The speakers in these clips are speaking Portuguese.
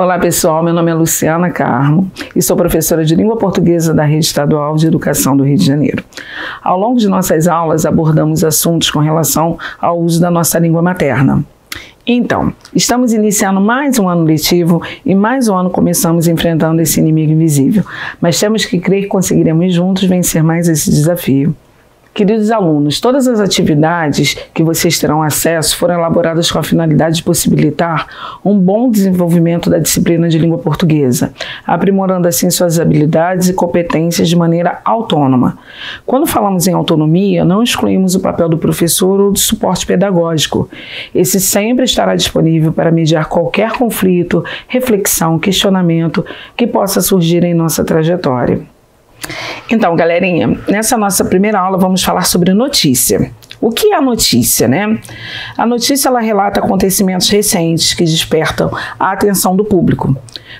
Olá pessoal, meu nome é Luciana Carmo e sou professora de Língua Portuguesa da Rede Estadual de Educação do Rio de Janeiro. Ao longo de nossas aulas abordamos assuntos com relação ao uso da nossa língua materna. Então, estamos iniciando mais um ano letivo e mais um ano começamos enfrentando esse inimigo invisível, mas temos que crer que conseguiremos juntos vencer mais esse desafio. Queridos alunos, todas as atividades que vocês terão acesso foram elaboradas com a finalidade de possibilitar um bom desenvolvimento da disciplina de língua portuguesa, aprimorando assim suas habilidades e competências de maneira autônoma. Quando falamos em autonomia, não excluímos o papel do professor ou do suporte pedagógico. Esse sempre estará disponível para mediar qualquer conflito, reflexão, questionamento que possa surgir em nossa trajetória. Então, galerinha, nessa nossa primeira aula vamos falar sobre notícia. O que é a notícia, né? A notícia, ela relata acontecimentos recentes que despertam a atenção do público.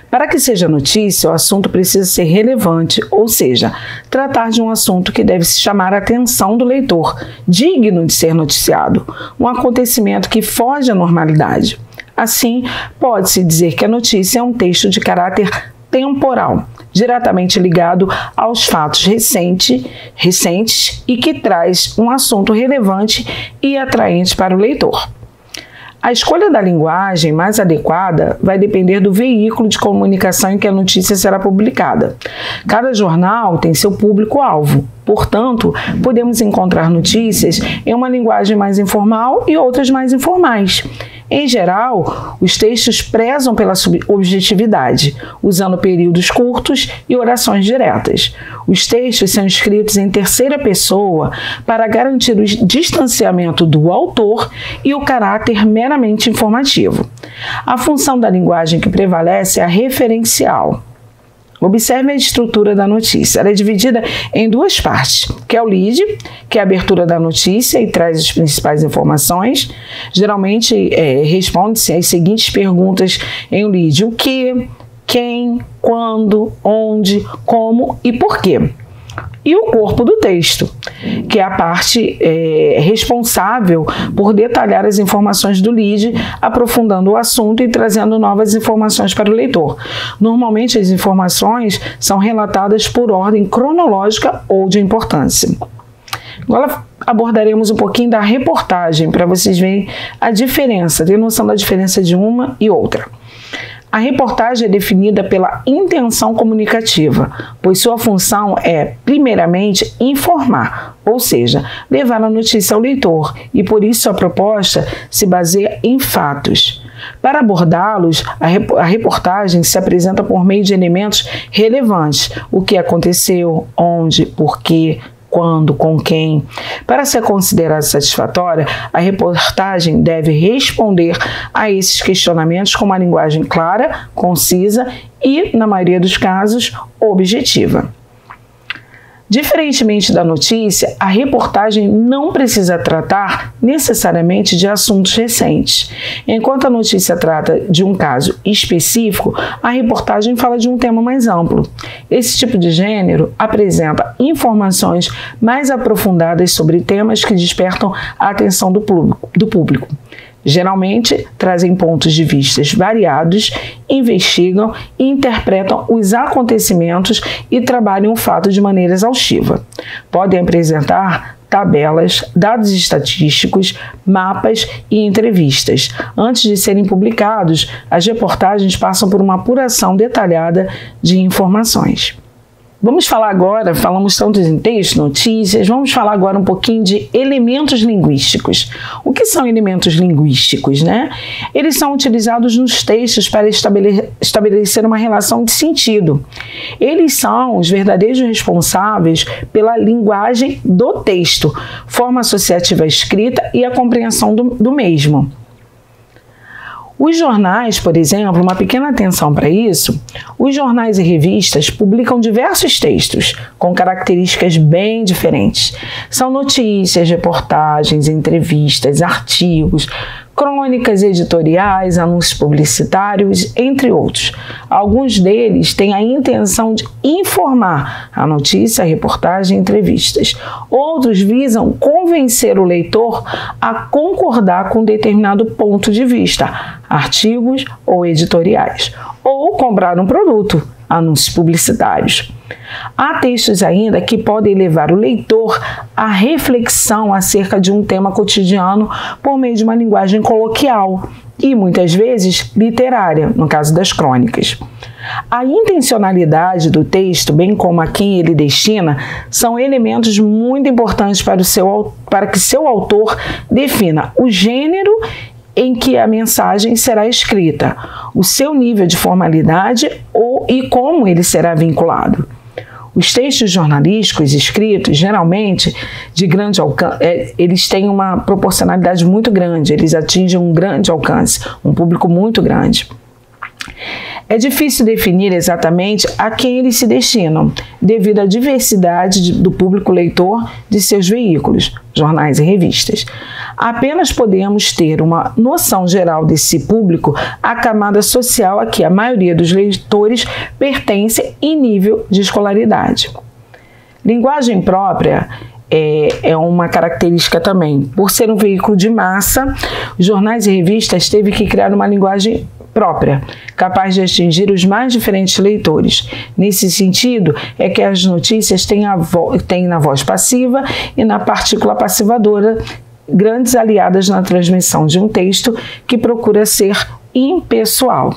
Para que seja notícia, o assunto precisa ser relevante, ou seja, tratar de um assunto que deve chamar a atenção do leitor, digno de ser noticiado, um acontecimento que foge à normalidade. Assim, pode-se dizer que a notícia é um texto de caráter temporal, diretamente ligado aos fatos recentes e que traz um assunto relevante e atraente para o leitor. A escolha da linguagem mais adequada vai depender do veículo de comunicação em que a notícia será publicada. Cada jornal tem seu público-alvo, portanto, podemos encontrar notícias em uma linguagem mais informal e outras mais informais. Em geral, os textos prezam pela objetividade, usando períodos curtos e orações diretas. Os textos são escritos em terceira pessoa para garantir o distanciamento do autor e o caráter meramente informativo. A função da linguagem que prevalece é a referencial. Observe a estrutura da notícia. Ela é dividida em duas partes, que é o lead, que é a abertura da notícia e traz as principais informações. Geralmente, responde-se as seguintes perguntas em o lead: o que, quem, quando, onde, como e por quê. E o corpo do texto, que é a parte responsável por detalhar as informações do lead, aprofundando o assunto e trazendo novas informações para o leitor. Normalmente, as informações são relatadas por ordem cronológica ou de importância. Agora abordaremos um pouquinho da reportagem, para vocês verem a diferença, ter noção da diferença de uma e outra. A reportagem é definida pela intenção comunicativa, pois sua função é, primeiramente, informar, ou seja, levar a notícia ao leitor, e por isso a proposta se baseia em fatos. Para abordá-los, a reportagem se apresenta por meio de elementos relevantes: o que aconteceu, onde, por quê, quando, com quem. Para ser considerada satisfatória, a reportagem deve responder a esses questionamentos com uma linguagem clara, concisa e, na maioria dos casos, objetiva. Diferentemente da notícia, a reportagem não precisa tratar necessariamente de assuntos recentes. Enquanto a notícia trata de um caso específico, a reportagem fala de um tema mais amplo. Esse tipo de gênero apresenta informações mais aprofundadas sobre temas que despertam a atenção do público. Geralmente, trazem pontos de vista variados, investigam e interpretam os acontecimentos e trabalham o fato de maneira exaustiva. Podem apresentar tabelas, dados estatísticos, mapas e entrevistas. Antes de serem publicados, as reportagens passam por uma apuração detalhada de informações. Vamos falar agora, falamos tanto em texto, notícias, vamos falar agora um pouquinho de elementos linguísticos. O que são elementos linguísticos, né? Eles são utilizados nos textos para estabelecer uma relação de sentido. Eles são os verdadeiros responsáveis pela linguagem do texto, forma associativa escrita e a compreensão do mesmo. Os jornais, por exemplo, uma pequena atenção para isso, os jornais e revistas publicam diversos textos com características bem diferentes. São notícias, reportagens, entrevistas, artigos, crônicas editoriais, anúncios publicitários, entre outros. Alguns deles têm a intenção de informar a notícia, a reportagem e entrevistas. Outros visam convencer o leitor a concordar com determinado ponto de vista, artigos ou editoriais. ou comprar um produto, anúncios publicitários. Há textos ainda que podem levar o leitor à reflexão acerca de um tema cotidiano por meio de uma linguagem coloquial e, muitas vezes, literária, no caso das crônicas. A intencionalidade do texto, bem como a quem ele destina, são elementos muito importantes para que seu autor defina o gênero em que a mensagem será escrita, o seu nível de formalidade e como ele será vinculado. Os textos jornalísticos escritos, geralmente, de grande alcance, eles têm uma proporcionalidade muito grande, eles atingem um grande alcance, um público muito grande. É difícil definir exatamente a quem eles se destinam, devido à diversidade do público leitor de seus veículos, jornais e revistas. Apenas podemos ter uma noção geral desse público, a camada social a que a maioria dos leitores pertence em nível de escolaridade. Linguagem própria é uma característica também. Por ser um veículo de massa, jornais e revistas teve que criar uma linguagem própria, capaz de atingir os mais diferentes leitores. Nesse sentido, é que as notícias têm na voz passiva e na partícula passivadora grandes aliadas na transmissão de um texto que procura ser impessoal.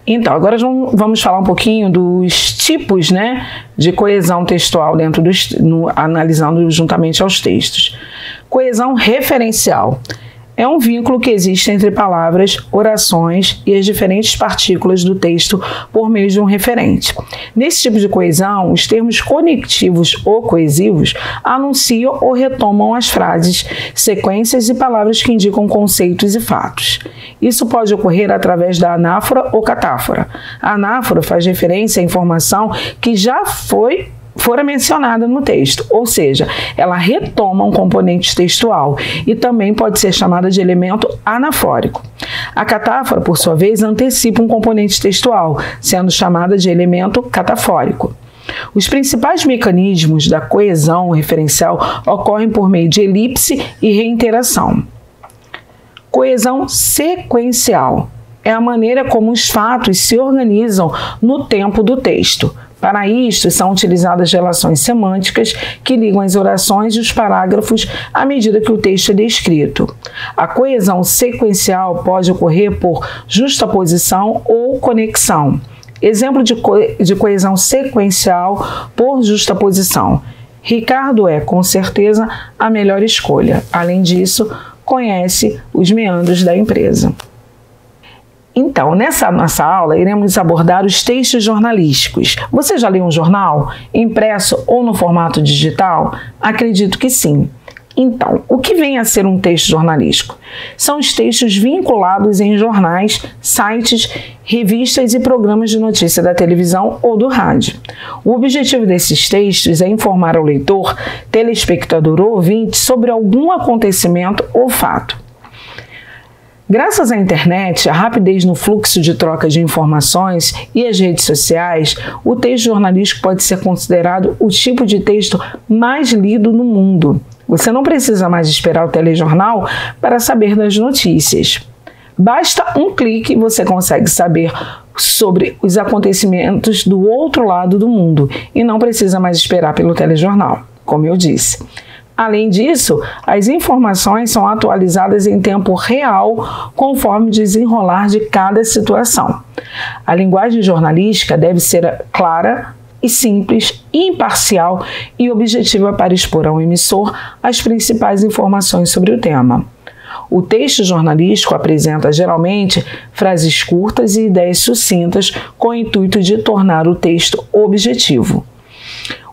Então, agora vamos falar um pouquinho dos tipos, de coesão textual analisando juntamente aos textos. Coesão referencial é um vínculo que existe entre palavras, orações e as diferentes partículas do texto por meio de um referente. Nesse tipo de coesão, os termos conectivos ou coesivos anunciam ou retomam as frases, sequências e palavras que indicam conceitos e fatos. Isso pode ocorrer através da anáfora ou catáfora. A anáfora faz referência à informação que já fora mencionada no texto, ou seja, ela retoma um componente textual e também pode ser chamada de elemento anafórico. A catáfora, por sua vez, antecipa um componente textual, sendo chamada de elemento catafórico. Os principais mecanismos da coesão referencial ocorrem por meio de elipse e reiteração. Coesão sequencial é a maneira como os fatos se organizam no tempo do texto. Para isto, são utilizadas relações semânticas que ligam as orações e os parágrafos à medida que o texto é descrito. A coesão sequencial pode ocorrer por justaposição ou conexão. Exemplo de coesão sequencial por justaposição. Ricardo é, com certeza, a melhor escolha. Além disso, conhece os meandros da empresa. Então, nessa nossa aula, iremos abordar os textos jornalísticos. Você já leu um jornal, impresso ou no formato digital? Acredito que sim. Então, o que vem a ser um texto jornalístico? São os textos vinculados em jornais, sites, revistas e programas de notícia da televisão ou do rádio. O objetivo desses textos é informar ao leitor, telespectador ou ouvinte sobre algum acontecimento ou fato. Graças à internet, a rapidez no fluxo de troca de informações e as redes sociais, o texto jornalístico pode ser considerado o tipo de texto mais lido no mundo. Você não precisa mais esperar o telejornal para saber das notícias. Basta um clique e você consegue saber sobre os acontecimentos do outro lado do mundo e não precisa mais esperar pelo telejornal, como eu disse. Além disso, as informações são atualizadas em tempo real conforme o desenrolar de cada situação. A linguagem jornalística deve ser clara e simples, imparcial e objetiva para expor ao emissor as principais informações sobre o tema. O texto jornalístico apresenta geralmente frases curtas e ideias sucintas com o intuito de tornar o texto objetivo.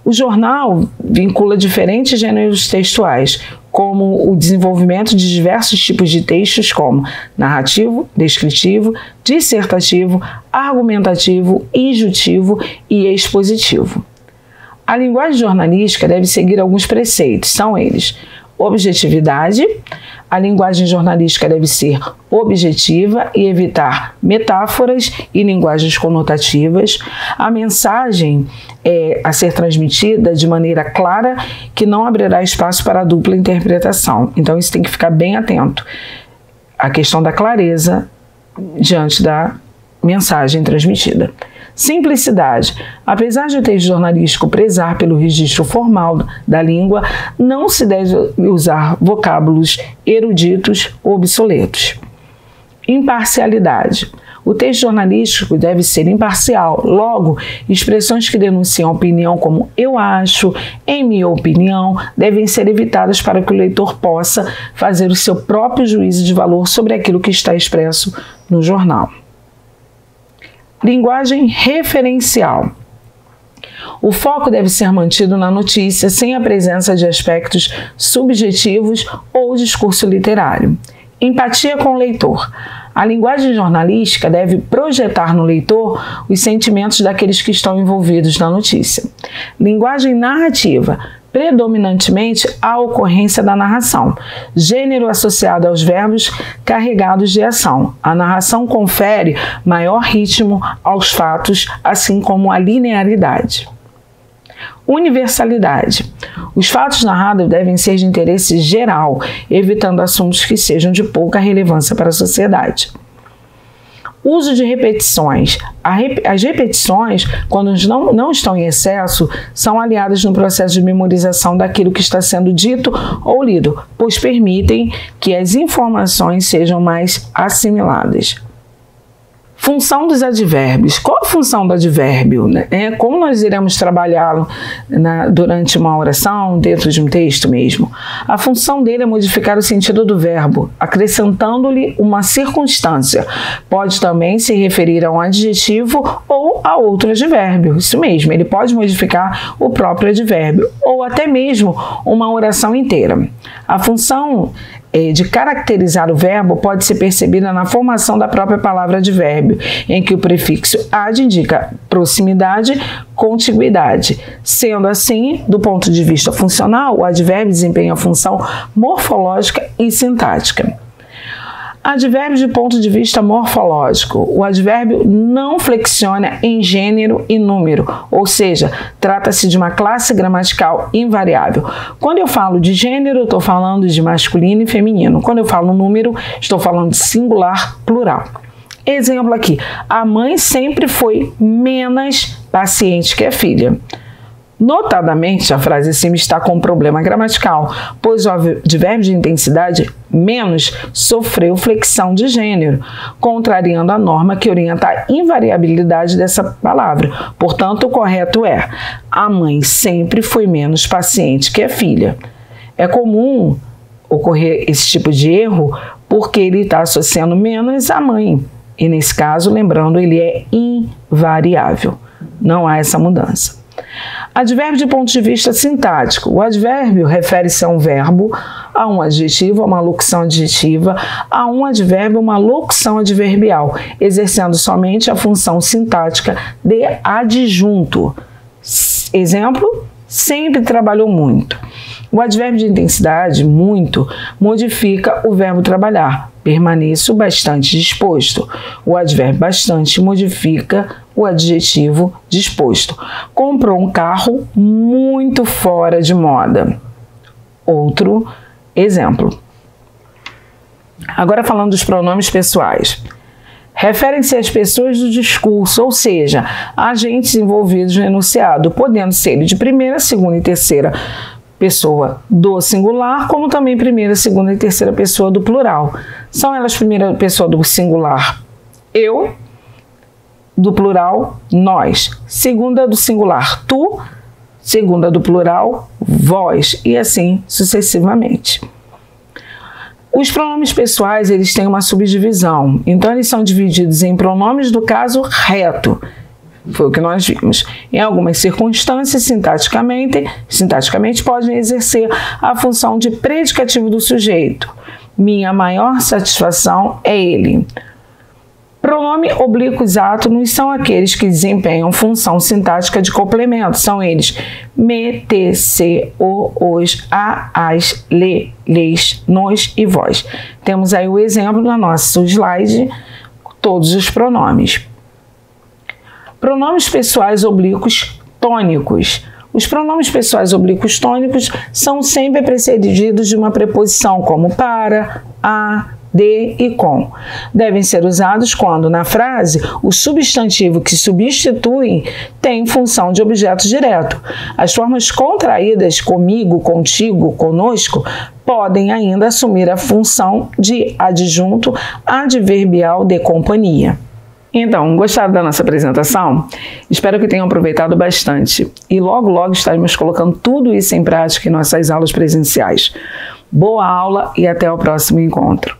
O jornal vincula diferentes gêneros textuais, como o desenvolvimento de diversos tipos de textos como narrativo, descritivo, dissertativo, argumentativo, injuntivo e expositivo. A linguagem jornalística deve seguir alguns preceitos, são eles: objetividade. A linguagem jornalística deve ser objetiva e evitar metáforas e linguagens conotativas. A mensagem é a ser transmitida de maneira clara, que não abrirá espaço para a dupla interpretação. Então, isso tem que ficar bem atento. A questão da clareza diante da mensagem transmitida. Simplicidade. Apesar de o texto jornalístico prezar pelo registro formal da língua, não se deve usar vocábulos eruditos ou obsoletos. Imparcialidade. O texto jornalístico deve ser imparcial. Logo, expressões que denunciam opinião como eu acho, em minha opinião, devem ser evitadas para que o leitor possa fazer o seu próprio juízo de valor sobre aquilo que está expresso no jornal. Linguagem referencial. O foco deve ser mantido na notícia sem a presença de aspectos subjetivos ou discurso literário. Empatia com o leitor. A linguagem jornalística deve projetar no leitor os sentimentos daqueles que estão envolvidos na notícia. Linguagem narrativa. Predominantemente a ocorrência da narração. Gênero associado aos verbos carregados de ação. A narração confere maior ritmo aos fatos, assim como a linearidade. Universalidade. Os fatos narrados devem ser de interesse geral, evitando assuntos que sejam de pouca relevância para a sociedade. Uso de repetições. As repetições, quando não estão em excesso, são aliadas no processo de memorização daquilo que está sendo dito ou lido, pois permitem que as informações sejam mais assimiladas. Função dos advérbios. Qual a função do advérbio? Como nós iremos trabalhá-lo durante uma oração, dentro de um texto mesmo? A função dele é modificar o sentido do verbo, acrescentando-lhe uma circunstância. Pode também se referir a um adjetivo ou a outro advérbio. Isso mesmo, ele pode modificar o próprio advérbio, ou até mesmo uma oração inteira. A função de caracterizar o verbo pode ser percebida na formação da própria palavra advérbio, em que o prefixo ad indica proximidade, contiguidade. Sendo assim, do ponto de vista funcional, o advérbio desempenha a função morfológica e sintática. Advérbio de ponto de vista morfológico. O advérbio não flexiona em gênero e número, ou seja, trata-se de uma classe gramatical invariável. Quando eu falo de gênero, estou falando de masculino e feminino. Quando eu falo número, estou falando de singular, plural. Exemplo aqui, a mãe sempre foi menos paciente que a filha. Notadamente, a frase acima está com um problema gramatical, pois o advérbio de intensidade menos sofreu flexão de gênero, contrariando a norma que orienta a invariabilidade dessa palavra. Portanto, o correto é: a mãe sempre foi menos paciente que a filha. É comum ocorrer esse tipo de erro porque ele está associando menos à mãe. E nesse caso, lembrando, ele é invariável. Não há essa mudança. Advérbio de ponto de vista sintático. O advérbio refere-se a um verbo, a um adjetivo, a uma locução adjetiva, a um advérbio, uma locução adverbial, exercendo somente a função sintática de adjunto. Exemplo, sempre trabalhou muito. O advérbio de intensidade, muito, modifica o verbo trabalhar. Permaneço bastante disposto. O advérbio bastante modifica o adjetivo disposto. Comprou um carro muito fora de moda. Outro exemplo. Agora falando dos pronomes pessoais. Referem-se às pessoas do discurso, ou seja, agentes envolvidos no enunciado, podendo ser de primeira, segunda e terceira pessoa do singular, como também primeira, segunda e terceira pessoa do plural. São elas primeira pessoa do singular, eu, do plural, nós. Segunda do singular, tu. Segunda do plural, vós. E assim sucessivamente. Os pronomes pessoais, eles têm uma subdivisão. Então, eles são divididos em pronomes do caso reto. Foi o que nós vimos. Em algumas circunstâncias, sintaticamente podem exercer a função de predicativo do sujeito. Minha maior satisfação é ele. Pronome oblíquos átonos são aqueles que desempenham função sintática de complemento. São eles me, te, se, o, os, a, as, le, les, nos e vós. Temos aí o exemplo na nossa slide, todos os pronomes. Pronomes pessoais oblíquos tônicos. Os pronomes pessoais oblíquos tônicos são sempre precedidos de uma preposição como para, a, de e com. Devem ser usados quando, na frase, o substantivo que substituem tem função de objeto direto. As formas contraídas comigo, contigo, conosco podem ainda assumir a função de adjunto adverbial de companhia. Então, gostaram da nossa apresentação? Espero que tenham aproveitado bastante. E logo estaremos colocando tudo isso em prática em nossas aulas presenciais. Boa aula e até o próximo encontro.